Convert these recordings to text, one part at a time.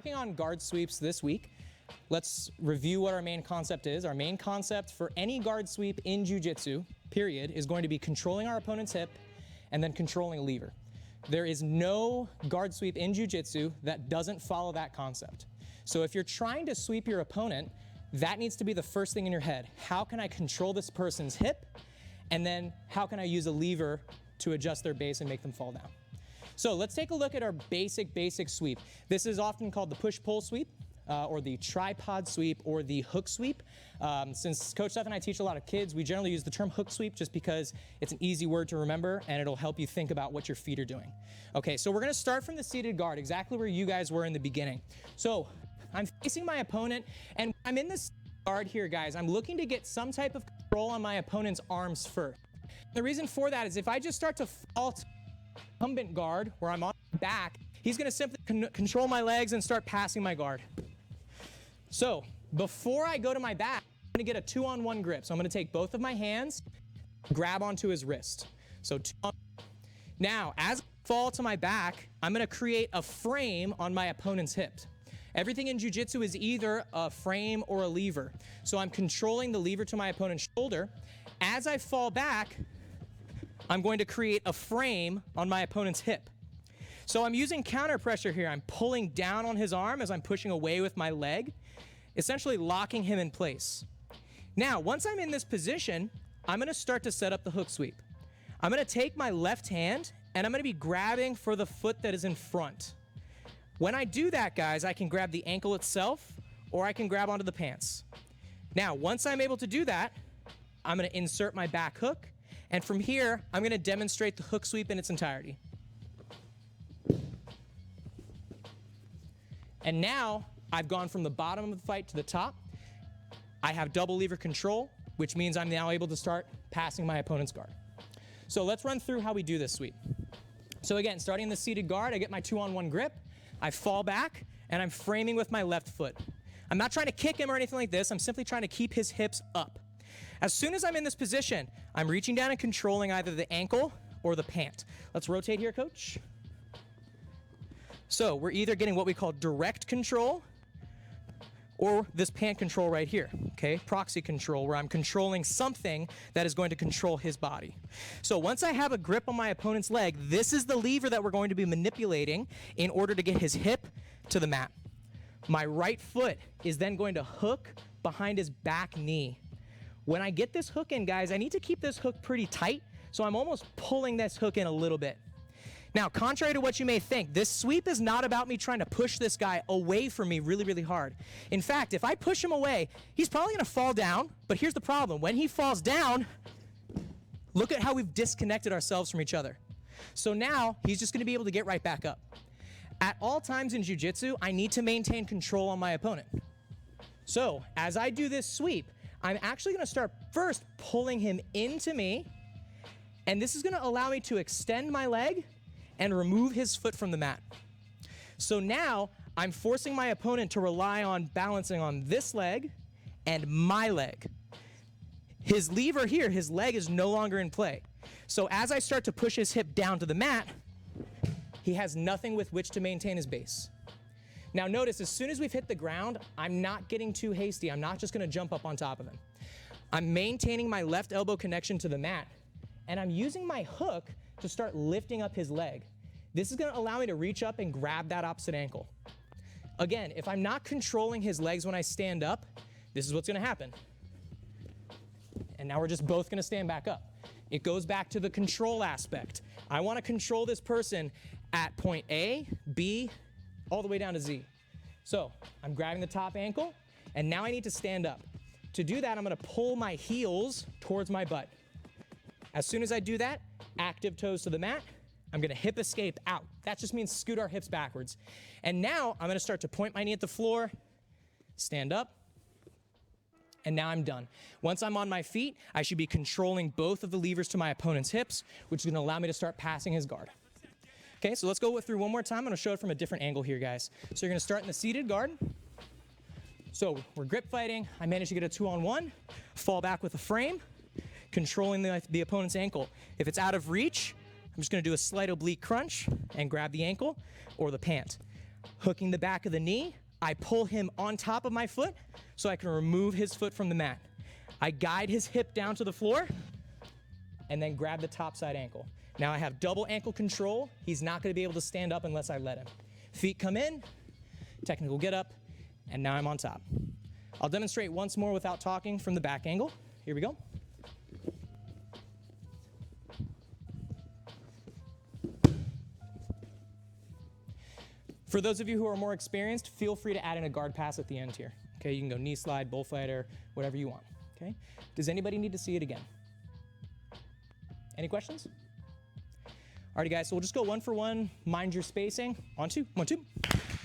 working on guard sweeps this week. Let's review what our main concept is. Our main concept for any guard sweep in jiu-jitsu, period, is going to be controlling our opponent's hip and then controlling a lever. There is no guard sweep in jiu-jitsu that doesn't follow that concept. So if you're trying to sweep your opponent, that needs to be the first thing in your head. How can I control this person's hip? And then how can I use a lever to adjust their base and make them fall down? So let's take a look at our basic sweep. This is often called the push-pull sweep, or the tripod sweep, or the hook sweep. Since Coach Steph and I teach a lot of kids, we generally use the term hook sweep just because it's an easy word to remember and it'll help you think about what your feet are doing. Okay, so we're gonna start from the seated guard, exactly where you guys were in the beginning. So I'm facing my opponent, and I'm in this guard here, guys. I'm looking to get some type of control on my opponent's arms first. The reason for that is if I just start to fall to incumbent guard, where I'm on my back, he's gonna simply control my legs and start passing my guard. So before I go to my back, I'm gonna get a 2-on-1 grip. So I'm gonna take both of my hands, grab onto his wrist. So 2-on-1. Now, as I fall to my back, I'm gonna create a frame on my opponent's hip. Everything in jiu-jitsu is either a frame or a lever. So I'm controlling the lever to my opponent's shoulder. As I fall back, I'm going to create a frame on my opponent's hip. So I'm using counter pressure here. I'm pulling down on his arm as I'm pushing away with my leg, essentially locking him in place. Now, once I'm in this position, I'm gonna start to set up the hook sweep. I'm gonna take my left hand and I'm gonna be grabbing for the foot that is in front. When I do that, guys, I can grab the ankle itself or I can grab onto the pants. Now, once I'm able to do that, I'm gonna insert my back hook, and from here, I'm gonna demonstrate the hook sweep in its entirety. And now, I've gone from the bottom of the fight to the top. I have double lever control, which means I'm now able to start passing my opponent's guard. So let's run through how we do this sweep. So again, starting in the seated guard, I get my 2-on-1 grip, I fall back, and I'm framing with my left foot. I'm not trying to kick him or anything like this, I'm simply trying to keep his hips up. As soon as I'm in this position, I'm reaching down and controlling either the ankle or the pant. Let's rotate here, coach. So we're either getting what we call direct control or this pant control right here, okay? Proxy control, where I'm controlling something that is going to control his body. So once I have a grip on my opponent's leg, this is the lever that we're going to be manipulating in order to get his hip to the mat. My right foot is then going to hook behind his back knee. When I get this hook in, guys, I need to keep this hook pretty tight, so I'm almost pulling this hook in a little bit. Now, contrary to what you may think, this sweep is not about me trying to push this guy away from me really hard. In fact, if I push him away, he's probably gonna fall down, but here's the problem. When he falls down, look at how we've disconnected ourselves from each other. So now, he's just gonna be able to get right back up. At all times in jiu-jitsu, I need to maintain control on my opponent. So, as I do this sweep, I'm actually gonna start first pulling him into me, and this is gonna allow me to extend my leg and remove his foot from the mat. So now I'm forcing my opponent to rely on balancing on this leg and my leg. His lever here, his leg is no longer in play. So as I start to push his hip down to the mat, he has nothing with which to maintain his base. Now notice, as soon as we've hit the ground, I'm not getting too hasty. I'm not just gonna jump up on top of him. I'm maintaining my left elbow connection to the mat, and I'm using my hook to start lifting up his leg. This is gonna allow me to reach up and grab that opposite ankle. Again, if I'm not controlling his legs when I stand up, this is what's gonna happen. And now we're just both gonna stand back up. It goes back to the control aspect. I wanna control this person at point A, B, all the way down to Z. So I'm grabbing the top ankle, and now I need to stand up. To do that, I'm gonna pull my heels towards my butt. As soon as I do that, active toes to the mat, I'm gonna hip escape out. That just means scoot our hips backwards. And now I'm gonna start to point my knee at the floor, stand up, and now I'm done. Once I'm on my feet, I should be controlling both of the levers to my opponent's hips, which is gonna allow me to start passing his guard. Okay, so let's go through one more time. I'm gonna show it from a different angle here, guys. So you're gonna start in the seated guard. So we're grip fighting. I managed to get a 2-on-1, fall back with a frame, controlling the opponent's ankle. If it's out of reach, I'm just gonna do a slight oblique crunch and grab the ankle or the pant. hooking the back of the knee. I pull him on top of my foot so I can remove his foot from the mat. I guide his hip down to the floor and then grab the top side ankle. Now I have double ankle control. He's not gonna be able to stand up unless I let him. Feet come in, technical get up, and now I'm on top. I'll demonstrate once more without talking from the back angle. Here we go. For those of you who are more experienced, feel free to add in a guard pass at the end here. Okay, you can go knee slide, bullfighter, whatever you want. Okay, does anybody need to see it again? Any questions? Alrighty guys, so we'll just go one for one, mind your spacing. On two, 1, 2,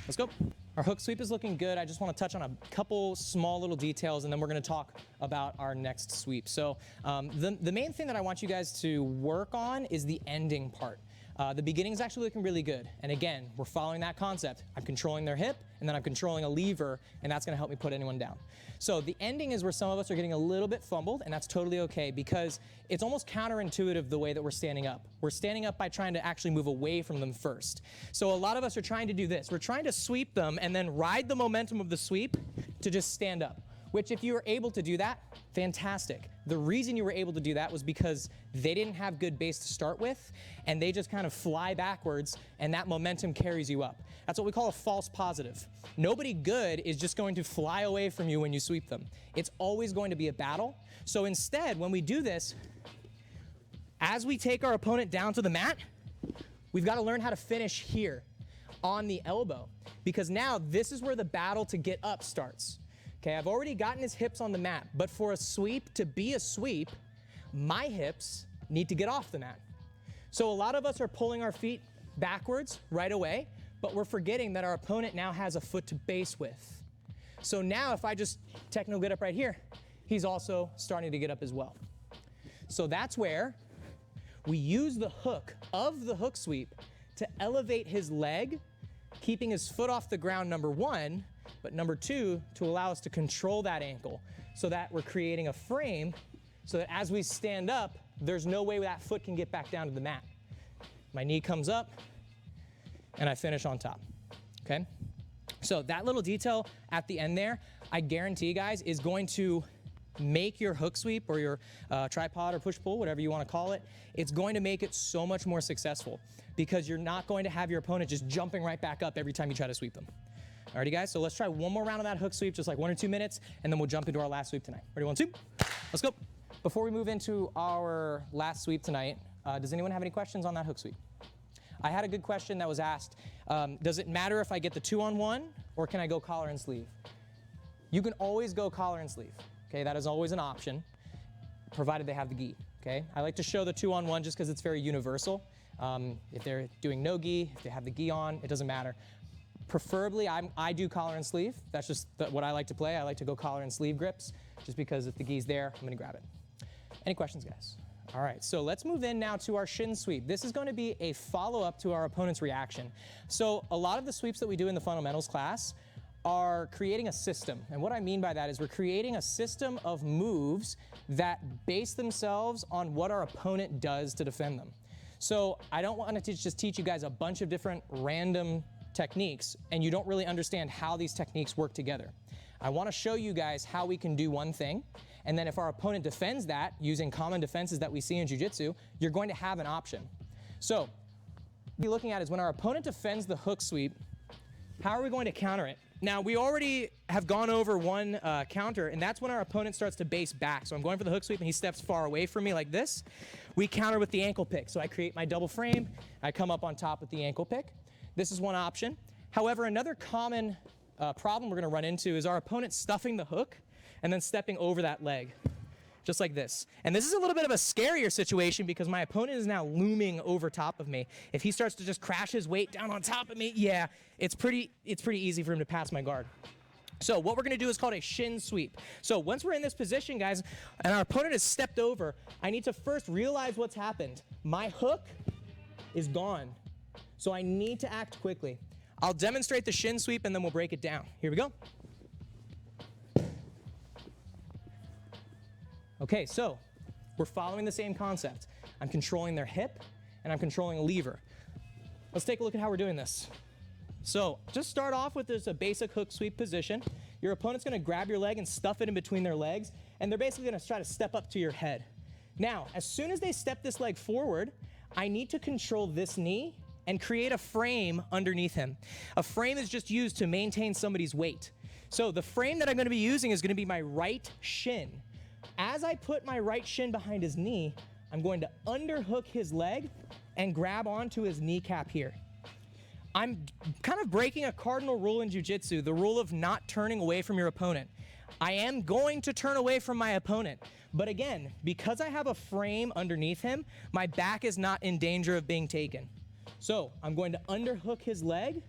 let's go. Our hook sweep is looking good. I just want to touch on a couple small little details and then we're going to talk about our next sweep. So the main thing that I want you guys to work on is the ending part. The beginning is actually looking really good. And again, we're following that concept. I'm controlling their hip and then I'm controlling a lever and that's going to help me put anyone down. So the ending is where some of us are getting a little bit fumbled and that's totally okay because it's almost counterintuitive the way that we're standing up. We're standing up by trying to actually move away from them first. So a lot of us are trying to do this. We're trying to sweep them and then ride the momentum of the sweep to just stand up. Which if you were able to do that, fantastic. The reason you were able to do that was because they didn't have good base to start with and they just kind of fly backwards and that momentum carries you up. That's what we call a false positive. Nobody good is just going to fly away from you when you sweep them. It's always going to be a battle. So instead, when we do this, as we take our opponent down to the mat, we've got to learn how to finish here on the elbow because now this is where the battle to get up starts. Okay, I've already gotten his hips on the mat, but for a sweep to be a sweep, my hips need to get off the mat. So a lot of us are pulling our feet backwards right away, but we're forgetting that our opponent now has a foot to base with. So now if I just technical get up right here, he's also starting to get up as well. So that's where we use the hook of the hook sweep to elevate his leg, keeping his foot off the ground, number one, but number two, to allow us to control that ankle so that we're creating a frame so that as we stand up, there's no way that foot can get back down to the mat. My knee comes up and I finish on top, okay? So that little detail at the end there, I guarantee guys, is going to make your hook sweep or your tripod or push-pull, whatever you want to call it, it's going to make it so much more successful because you're not going to have your opponent just jumping right back up every time you try to sweep them. Alrighty guys, so let's try one more round of that hook sweep, just like 1 or 2 minutes, and then we'll jump into our last sweep tonight. Ready, 1, 2, let's go. Before we move into our last sweep tonight, does anyone have any questions on that hook sweep? I had a good question that was asked, does it matter if I get the 2-on-1 or can I go collar and sleeve? You can always go collar and sleeve, okay? That is always an option, provided they have the gi, okay? I like to show the 2-on-1 just because it's very universal. If they're doing no gi, if they have the gi on, it doesn't matter. Preferably, I do collar and sleeve. That's just what I like to play. I like to go collar and sleeve grips, just because if the gi's there, I'm gonna grab it. Any questions, guys? All right, so let's move in now to our shin sweep. This is going to be a follow-up to our opponent's reaction. So a lot of the sweeps that we do in the fundamentals class are creating a system. And what I mean by that is we're creating a system of moves that base themselves on what our opponent does to defend them. So I don't want to just teach you guys a bunch of different random techniques and you don't really understand how these techniques work together. I want to show you guys how we can do one thing, and then if our opponent defends that using common defenses that we see in jiu-jitsu, you're going to have an option. So what we'll be looking at is when our opponent defends the hook sweep, how are we going to counter it? Now we already have gone over one counter, and that's when our opponent starts to base back. So I'm going for the hook sweep and he steps far away from me like this. We counter with the ankle pick. So I create my double frame, I come up on top with the ankle pick. This is one option. However, another common problem we're going to run into is our opponent stuffing the hook and then stepping over that leg, just like this. And this is a little bit of a scarier situation because my opponent is now looming over top of me. If he starts to just crash his weight down on top of me, yeah, it's pretty easy for him to pass my guard. So what we're going to do is called a shin sweep. So once we're in this position, guys, and our opponent has stepped over, I need to first realize what's happened. My hook is gone. So I need to act quickly. I'll demonstrate the shin sweep and then we'll break it down. Here we go. Okay, so we're following the same concept. I'm controlling their hip and I'm controlling a lever. Let's take a look at how we're doing this. So just start off with this a basic hook sweep position. Your opponent's gonna grab your leg and stuff it in between their legs, and they're basically gonna try to step up to your head. Now, as soon as they step this leg forward, I need to control this knee and create a frame underneath him. A frame is just used to maintain somebody's weight. So the frame that I'm gonna be using is gonna be my right shin. As I put my right shin behind his knee, I'm going to underhook his leg and grab onto his kneecap here. I'm kind of breaking a cardinal rule in jiu-jitsu, the rule of not turning away from your opponent. I am going to turn away from my opponent, but again, because I have a frame underneath him, my back is not in danger of being taken. So I'm going to underhook his leg,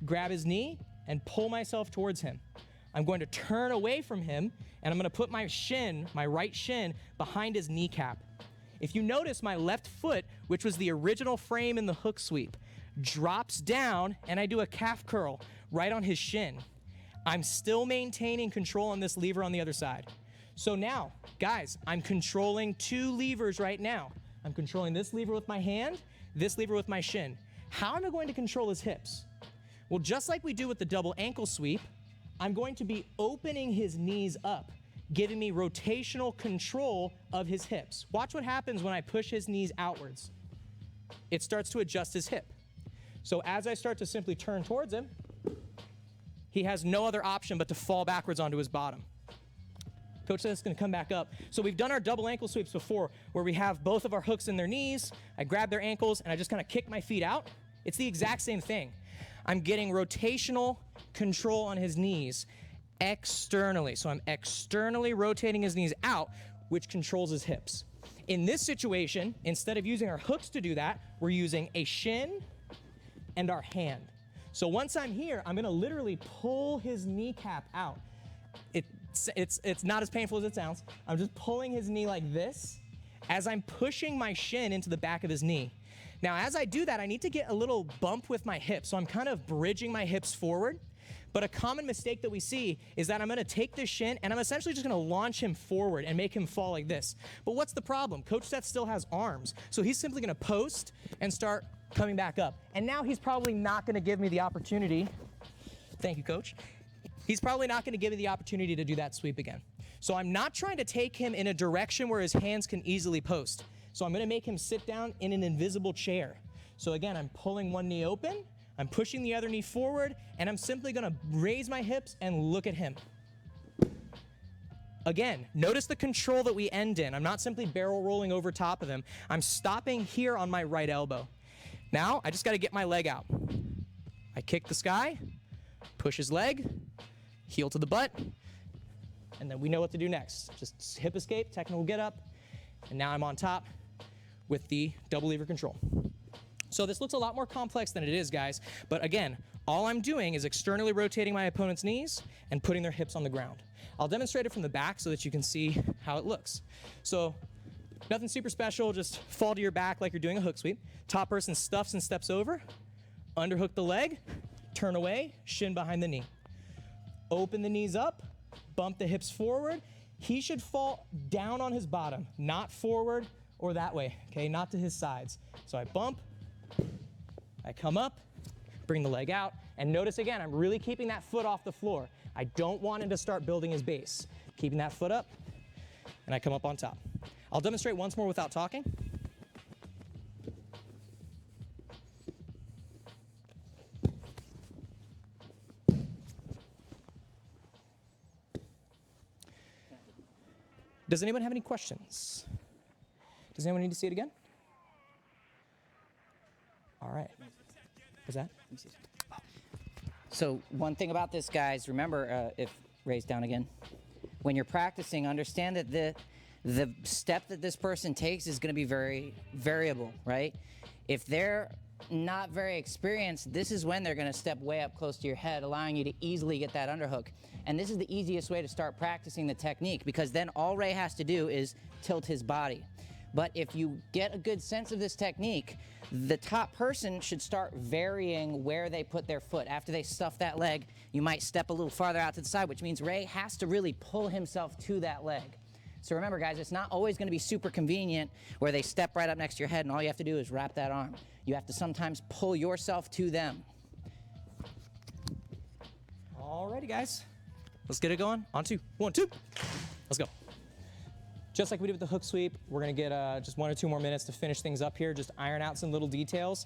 grab his knee, and pull myself towards him. I'm going to turn away from him, and I'm going to put my shin, my right shin, behind his kneecap. If you notice, my left foot, which was the original frame in the hook sweep, drops down, and I do a calf curl right on his shin. I'm still maintaining control on this lever on the other side. So now, guys, I'm controlling two levers right now. I'm controlling this lever with my hand, this lever with my shin. How am I going to control his hips? Well, just like we do with the double ankle sweep, I'm going to be opening his knees up, giving me rotational control of his hips. Watch what happens when I push his knees outwards. It starts to adjust his hip. So as I start to simply turn towards him, he has no other option but to fall backwards onto his bottom. Coach says it's gonna come back up. So we've done our double ankle sweeps before, where we have both of our hooks in their knees, I grab their ankles, and I just kind of kick my feet out. It's the exact same thing. I'm getting rotational control on his knees externally. So I'm externally rotating his knees out, which controls his hips. In this situation, instead of using our hooks to do that, we're using a shin and our hand. So once I'm here, I'm gonna literally pull his kneecap out. It's not as painful as it sounds. I'm just pulling his knee like this as I'm pushing my shin into the back of his knee. Now, as I do that, I need to get a little bump with my hips. So I'm kind of bridging my hips forward. But a common mistake that we see is that I'm gonna take this shin and I'm essentially just gonna launch him forward and make him fall like this. But what's the problem? Coach Seth still has arms. So he's simply gonna post and start coming back up. And now he's probably not gonna give me the opportunity. Thank you, Coach. He's probably not gonna give me the opportunity to do that sweep again. So I'm not trying to take him in a direction where his hands can easily post. So I'm gonna make him sit down in an invisible chair. So again, I'm pulling one knee open, I'm pushing the other knee forward, and I'm simply gonna raise my hips and look at him. Again, notice the control that we end in. I'm not simply barrel rolling over top of him. I'm stopping here on my right elbow. Now, I just gotta get my leg out. I kick the sky, push his leg, heel to the butt, and then we know what to do next. Just hip escape, technical get up, and now I'm on top with the double lever control. So this looks a lot more complex than it is, guys, but again, all I'm doing is externally rotating my opponent's knees and putting their hips on the ground. I'll demonstrate it from the back so that you can see how it looks. So nothing super special, just fall to your back like you're doing a hook sweep. Top person stuffs and steps over, underhook the leg, turn away, shin behind the knee. Open the knees up, bump the hips forward. He should fall down on his bottom, not forward or that way, okay, not to his sides. So I bump, I come up, bring the leg out, and notice again, I'm really keeping that foot off the floor. I don't want him to start building his base. Keeping that foot up, and I come up on top. I'll demonstrate once more without talking. Does anyone have any questions? Does anyone need to see it again? All right. What's that? So one thing about this, guys, remember, if raise down again, when you're practicing, understand that the step that this person takes is going to be very variable, right? If they're not very experienced, this is when they're going to step way up close to your head, allowing you to easily get that underhook. And this is the easiest way to start practicing the technique, because then all Ray has to do is tilt his body. But if you get a good sense of this technique, the top person should start varying where they put their foot. After they stuff that leg, you might step a little farther out to the side, which means Ray has to really pull himself to that leg. So remember, guys, it's not always going to be super convenient where they step right up next to your head and all you have to do is wrap that arm. You have to sometimes pull yourself to them. Alrighty, guys. Let's get it going. On two. 1, 2. Let's go. Just like we did with the hook sweep, we're gonna get just 1 or 2 more minutes to finish things up here, just iron out some little details.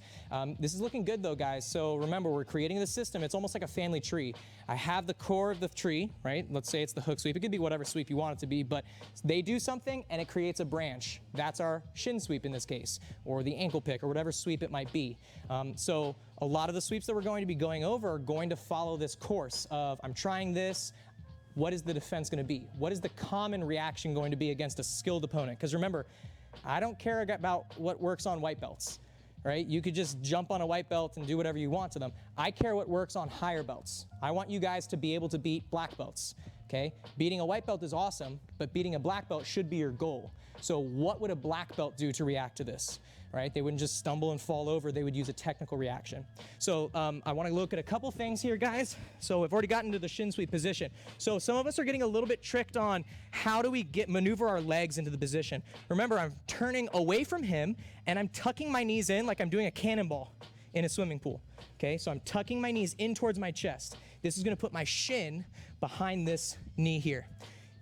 This is looking good though, guys. So remember, we're creating the system. It's almost like a family tree. I have the core of the tree, right? Let's say it's the hook sweep. It could be whatever sweep you want it to be, but they do something and it creates a branch. That's our shin sweep in this case, or the ankle pick, or whatever sweep it might be. So a lot of the sweeps that we're going to be going over are going to follow this course of I'm trying this. What is the defense going to be? What is the common reaction going to be against a skilled opponent? Because remember, I don't care about what works on white belts, right? You could just jump on a white belt and do whatever you want to them. I care what works on higher belts. I want you guys to be able to beat black belts, okay? Beating a white belt is awesome, but beating a black belt should be your goal. So what would a black belt do to react to this? Right? They wouldn't just stumble and fall over. They would use a technical reaction. So I want to look at a couple things here, guys. So we've already gotten to the shin sweep position. So some of us are getting a little bit tricked on how do we maneuver our legs into the position. Remember, I'm turning away from him and I'm tucking my knees in like I'm doing a cannonball in a swimming pool. Okay, so I'm tucking my knees in towards my chest. This is going to put my shin behind this knee here.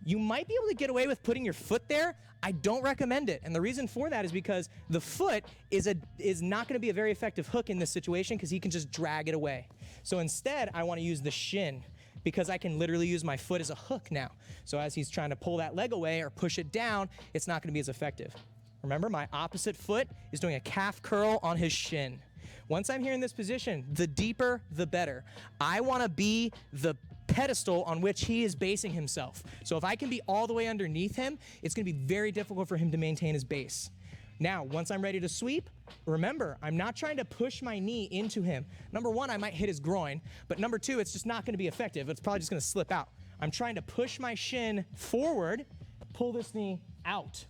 You might be able to get away with putting your foot there. I don't recommend it. And the reason for that is because the foot is not going to be a very effective hook in this situation because he can just drag it away. So instead, I want to use the shin because I can literally use my foot as a hook now. So as he's trying to pull that leg away or push it down, it's not going to be as effective. Remember, my opposite foot is doing a calf curl on his shin. Once I'm here in this position, the deeper, the better. I want to be the pedestal on which he is basing himself. So if I can be all the way underneath him, it's going to be very difficult for him to maintain his base. Now, once I'm ready to sweep, remember, I'm not trying to push my knee into him. Number one, I might hit his groin, but number two, it's just not going to be effective. It's probably just going to slip out. I'm trying to push my shin forward, pull this knee out.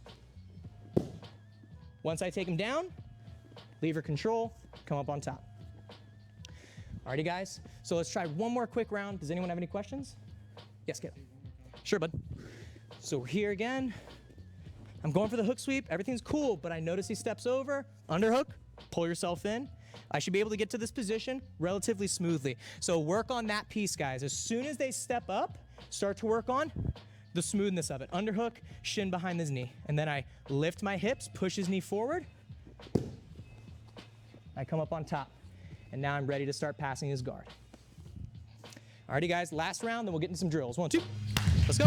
Once I take him down, lever control, come up on top. Alrighty, guys, so let's try one more quick round. Does anyone have any questions? Yes, Caleb. Sure, bud. So we're here again. I'm going for the hook sweep. Everything's cool, but I notice he steps over. Underhook, pull yourself in. I should be able to get to this position relatively smoothly. So work on that piece, guys. As soon as they step up, start to work on the smoothness of it. Underhook, shin behind his knee. And then I lift my hips, push his knee forward. I come up on top. And now I'm ready to start passing his guard. Alrighty, guys, last round, then we'll get into some drills. 1, 2, let's go.